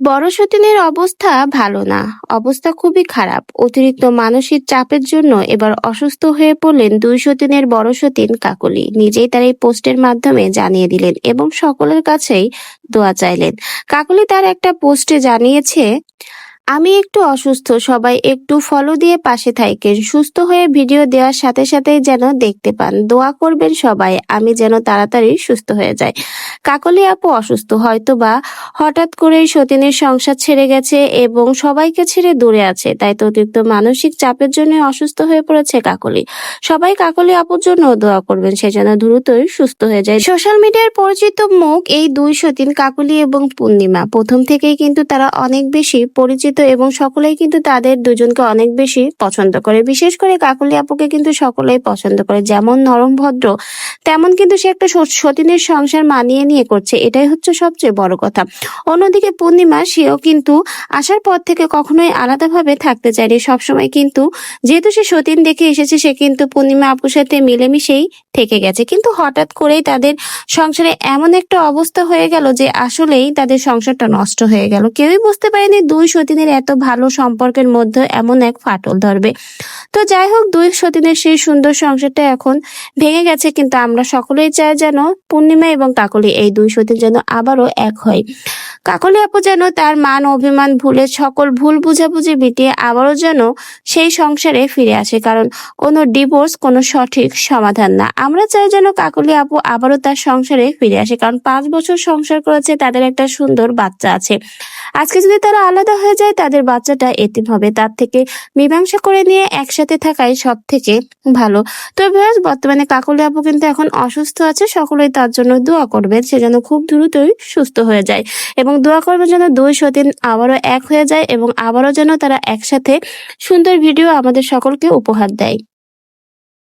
বড় সতীনের অবস্থা ভালো না। অবস্থা খুবই খারাপ। অতিরিক্ত মানসিক চাপের জন্য এবার অসুস্থ হয়ে পড়লেন দুই সতীনের বড় সতীন কাকলি। নিজেই তার এই পোস্টের মাধ্যমে জানিয়ে দিলেন এবং সকলের কাছেই দোয়া চাইলেন। কাকলি তার একটা পোস্টে জানিয়েছে, আমি একটু অসুস্থ, সবাই একটু ফলো দিয়ে পাশে থাকেন। সুস্থ হয়ে ভিডিও দেওয়ার সাথে সাথেই যেন দেখতে পান। দোয়া করবেন সবাই, আমি যেন তাড়াতাড়ি সুস্থ হয়ে যাই। কাকলি আপু অসুস্থ, হয়তো বা হঠাৎ করেই সতীনের সংসার ছেড়ে গেছে এবং সবাইকে ছেড়ে দূরে আছে, তাই তো অতিরিক্ত মানসিক চাপের জন্য অসুস্থ হয়ে পড়েছে কাকলি। সবাই কাকলি আপুর জন্য দোয়া করবেন, সে যেন দ্রুতই সুস্থ হয়ে যায়। সোশ্যাল মিডিয়ার পরিচিত মুখ এই দুই সতীন কাকলি এবং পূর্ণিমা। প্রথম থেকেই কিন্তু তারা অনেক বেশি পরিচিত এবং সকলেই কিন্তু তাদের দুজনকে অনেক বেশি পছন্দ করে। বিশেষ করে কাকলি আপুকে কিন্তু সকলেই পছন্দ করে। যেমন নরম ভদ্র, তেমন কিন্তু সে একটা সতীনের সংসার মানিয়ে নিয়ে করছে, এটাই হচ্ছে সবচেয়ে বড় কথা। অন্যদিকে পূর্ণিমা, সেও কিন্তু আসার পর থেকে কখনোই আলাদাভাবে থাকতে চায়নি। সবসময় কিন্তু যেহেতু সে সতীন দেখে এসেছে, সে কিন্তু পূর্ণিমা আপুর সাথে মিলেমিশেই থেকে গেছে। কিন্তু হঠাৎ করেই তাদের সংসারে এমন একটা অবস্থা হয়ে গেল যে আসলেই তাদের সংসারটা নষ্ট হয়ে গেল। কেউই বুঝতে পারেনি দুই সতীনের এত ভালো সম্পর্কের মধ্যে এমন এক ফাটল ধরবে। তো যাই হোক, দুই সতীনের সেই সুন্দর সংসারটা এখন ভেঙে গেছে, কিন্তু আমরা সকলেই চাই যেন পূর্ণিমা এবং কাকলি, এই দুই সতীন যেন আবারও এক হয়। কাকলি আপু যেন তার মান অভিমান ভুলে, সকল ভুল বুঝাবুঝি মিটিয়ে আবারও যেন সেই সংসারে ফিরে আসে, কারণ কোনো ডিভোর্স কোনো সঠিক সমাধান না। আমরা চাই যেন কাকলি আপু আবারও তার সংসারে ফিরে আসে, কারণ 5 বছর সংসার করেছে, তাদের একটা সুন্দর বাচ্চা আছে। আজকে যদি তারা আলাদা হয়ে যায়, তাদের বাচ্চাটা এতিম হবে। তার থেকে মীমাংসা করে নিয়ে একসাথে থাকাই সব থেকে ভালো। তো ভিউয়ার্স, বর্তমানে কাকলি আপু কিন্তু এখন অসুস্থ আছে। সকলেই তার জন্য দোয়া করবেন, সে যেন খুব দ্রুতই সুস্থ হয়ে যায় এবং দোয়া করবেন যেন দুই সতীন আবারও এক হয়ে যায় এবং আবারও যেন তারা একসাথে সুন্দর ভিডিও আমাদের সকলকে উপহার দেয়।